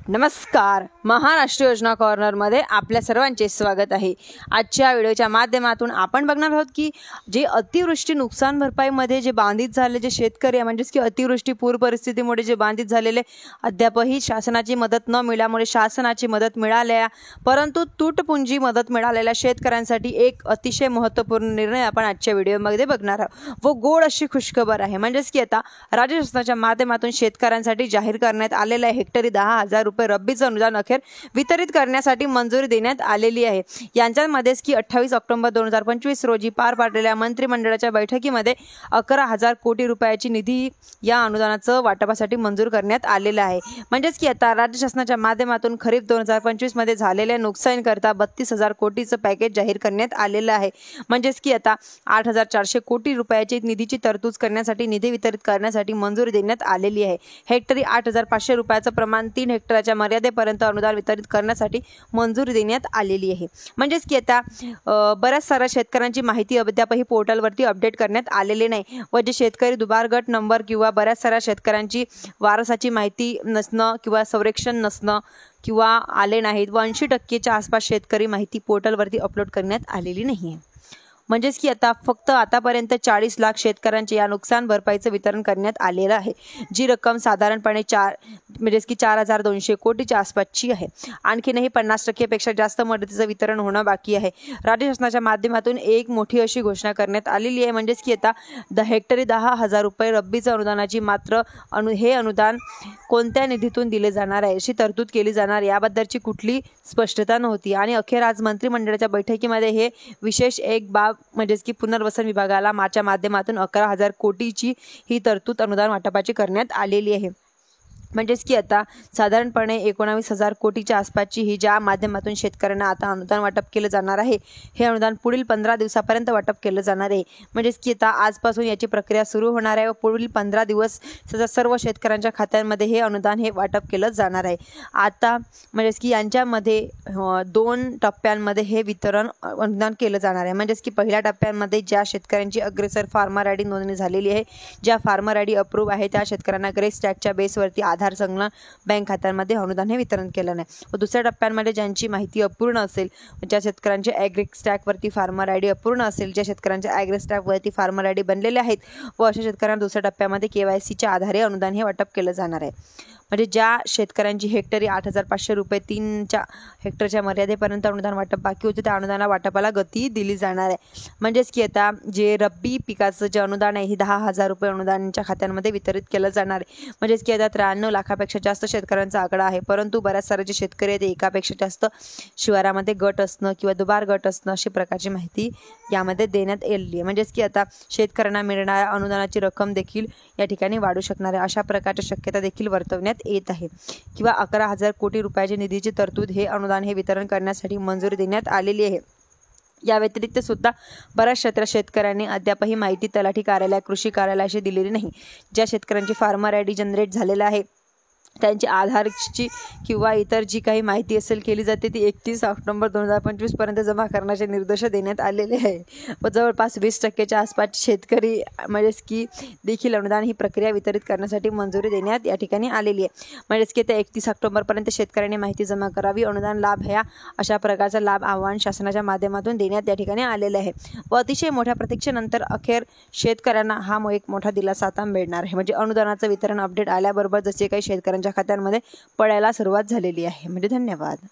नमस्कार. महाराष्ट्र योजना कॉर्नरमध्ये आपल्या सर्वांचे स्वागत आहे. आजच्या व्हिडिओच्या माध्यमातून आपण बघणार आहोत की जे अतिवृष्टी नुकसान भरपाईमध्ये जे बाधित झाले जे शेतकरी आहे, म्हणजेच की अतिवृष्टी पूर परिस्थितीमुळे जे बाधित झालेले, अद्यापही शासनाची मदत न मिळाल्यामुळे शासनाची मदत मिळाल्या परंतु तुटपुंजी मदत मिळालेल्या शेतकऱ्यांसाठी एक अतिशय महत्त्वपूर्ण निर्णय आपण आजच्या व्हिडिओमध्ये बघणार आहोत व गोड अशी खुशखबर आहे. म्हणजेच की आता राज्य शासनाच्या माध्यमातून शेतकऱ्यांसाठी जाहीर करण्यात आलेल्या हेक्टरी 10,000 रुपये रब्बीचं अनुदान अखेर वितरित करण्यासाठी मंजुरी देण्यात आलेली आहे. यांच्यामध्येच की 28 ऑक्टोबर 2025 रोजी पार पडलेल्या मंत्रिमंडळाच्या बैठकीमध्ये 11,000 कोटी रुपयाची निधी या अनुदानाचं वाटपासाठी मंजूर करण्यात आलेला आहे. म्हणजेच की आता राज्य शासनाच्या माध्यमातून खरीप 2025 मध्ये झालेल्या नुकसानीकरता 32,000 कोटीचं पॅकेज जाहीर करण्यात आलेलं आहे. म्हणजेच की आता 8,400 कोटी रुपयाची निधीची तरतूद करण्यासाठी निधी वितरित करण्यासाठी मंजुरी देण्यात आलेली आहे. हेक्टरी 8,500 रुपयाचं प्रमाण 3 हेक्टरच्या मर्यादेपर्यंत अनुदान वितरित करण्यासाठी मंजुरी देण्यात आलेली आहे. म्हणजेच की आता बऱ्याच साऱ्या शेतकऱ्यांची माहिती अद्यापही पोर्टलवरती अपडेट करण्यात आलेली नाही व जे शेतकरी दुबार गट नंबर किंवा बऱ्याच साऱ्या शेतकऱ्यांची वारसाची माहिती नसणं किंवा संरक्षण नसणं किंवा आले नाहीत व 80% आसपास शेतकरी माहिती पोर्टलवरती अपलोड करण्यात आलेली नाही आहे. म्हणजेच की आता फक्त आतापर्यंत 40 लाख शेतकऱ्यांचे या नुकसान भरपाईचं वितरण करण्यात आलेलं आहे. जी रक्कम साधारणपणे म्हणजेच की 4,200 कोटीच्या आसपासची आहे. आणखीनही 50% पेक्षा जास्त मदतीचं वितरण होणं बाकी आहे. राज्य शासनाच्या माध्यमातून एक मोठी अशी घोषणा करण्यात आलेली आहे. म्हणजेच की आता हेक्टरी 10,000 रुपये रब्बीचं अनुदानाची मात्र हे अनुदान कोणत्या निधीतून दिले जाणार आहे अशी तरतूद केली जाणार याबद्दलची कुठली स्पष्टता नव्हती आणि अखेर आज मंत्रिमंडळाच्या बैठकीमध्ये हे विशेष एक बाब म्हणजेच की पुनर्वसन विभागाला माच्या माध्यमातून 11,000 कोटीची ही तरतूद अनुदान वाटपाची करण्यात आलेली आहे. म्हणजेच की आता साधारणपणे 19,000 कोटीच्या आसपासची ही ज्या माध्यमातून शेतकऱ्यांना आता अनुदान वाटप केलं जाणार आहे. हे अनुदान पुढील 15 दिवसापर्यंत वाटप केलं जाणार आहे. म्हणजेच की आता आजपासून याची प्रक्रिया सुरू होणार आहे व पुढील 15 दिवस सर्व शेतकऱ्यांच्या खात्यांमध्ये हे अनुदान हे वाटप केलं जाणार आहे. आता म्हणजेच की यांच्यामध्ये 2 टप्प्यांमध्ये हे वितरण अनुदान केलं जाणार आहे. म्हणजेच की पहिल्या टप्प्यामध्ये ज्या शेतकऱ्यांची अग्रेसर फार्मर आयडी नोंदणी झालेली आहे, ज्या फार्मर आयडी अप्रूव्ह आहे त्या शेतकऱ्यांना ग्रेस टॅगच्या बेसवरती आधार संलग्न बँक खात्यांमध्ये अनुदान हे वितरण केलं नाही व दुसऱ्या टप्प्यांमध्ये ज्यांची माहिती अपूर्ण असेल, ज्या शेतकऱ्यांचे ॲग्रेस टॅगवरती फार्मर आयडी अपूर्ण असेल, ज्या शेतकऱ्यांच्या ॲग्रेस टॅगवरती फार्मर आयडी बनलेले आहेत व अशा शेतकऱ्यांना दुसऱ्या टप्प्यामध्ये KYCच्या आधारे अनुदान हे वाटप केलं जाणार आहे. म्हणजे ज्या शेतकऱ्यांची हेक्टरी 8,500 रुपये 3 हेक्टरच्या मर्यादेपर्यंत अनुदान वाटप बाकी होते त्या अनुदाना वाटपाला गती दिली जाणार आहे. म्हणजेच की आता जे रब्बी पिकाचं जे अनुदान आहे हे 10,000 रुपये अनुदानाच्या खात्यांमध्ये वितरित केलं जाणार आहे. म्हणजेच की आता 93 लाखापेक्षा जास्त शेतकऱ्यांचा आकडा आहे परंतु बऱ्याच सारे जे शेतकरी आहेत एकापेक्षा जास्त शिवारामध्ये गट असणं किंवा दुबार गट असणं अशी प्रकारची माहिती यामध्ये देण्यात आलेली आहे. म्हणजेच की आता शेतकऱ्यांना मिळणाऱ्या अनुदानाची रक्कम देखील या ठिकाणी वाढू शकणार आहे अशा प्रकारच्या शक्यता देखील वर्तवण्यात येत आहे. किंवा 11,000 कोटी रुपयाची निधीची तरतूद हे अनुदान हे वितरण करण्यासाठी मंजुरी देण्यात आलेली आहे. या व्यतिरिक्त सुद्धा बऱ्याचशा शेतकऱ्यांनी अद्यापही माहिती तलाठी कार्यालय कृषी कार्यालयाशी दिलेली नाही. ज्या शेतकऱ्यांची फार्मर आयडी जनरेट झालेला आहे त्यांची आधारची किंवा इतर जी काही माहिती असेल केली जाते ती 31 ऑक्टोबर 2025 पर्यंत जमा करण्याचे निर्देश देण्यात आलेले आहे व जवळपास 20% आसपास शेतकरी म्हणजेच की देखील अनुदान ही प्रक्रिया वितरित करण्यासाठी मंजुरी देण्यात या ठिकाणी आलेली आहे. म्हणजेच की त्या 31 ऑक्टोबरपर्यंत शेतकऱ्यांनी माहिती जमा करावी. अनुदान लाभ ह्या अशा प्रकारचा लाभ आव्हान शासनाच्या माध्यमातून देण्यात या ठिकाणी आलेले आहे व अतिशय मोठ्या प्रतीक्षेनंतर अखेर शेतकऱ्यांना हा एक मोठा दिलासा आता मिळणार आहे. म्हणजे अनुदानाचं वितरण अपडेट आल्याबरोबर जसे काही शेतकऱ्यांच्या खात्यांमध्ये पडायला सुरुवात झालेली आहे. म्हणजे धन्यवाद.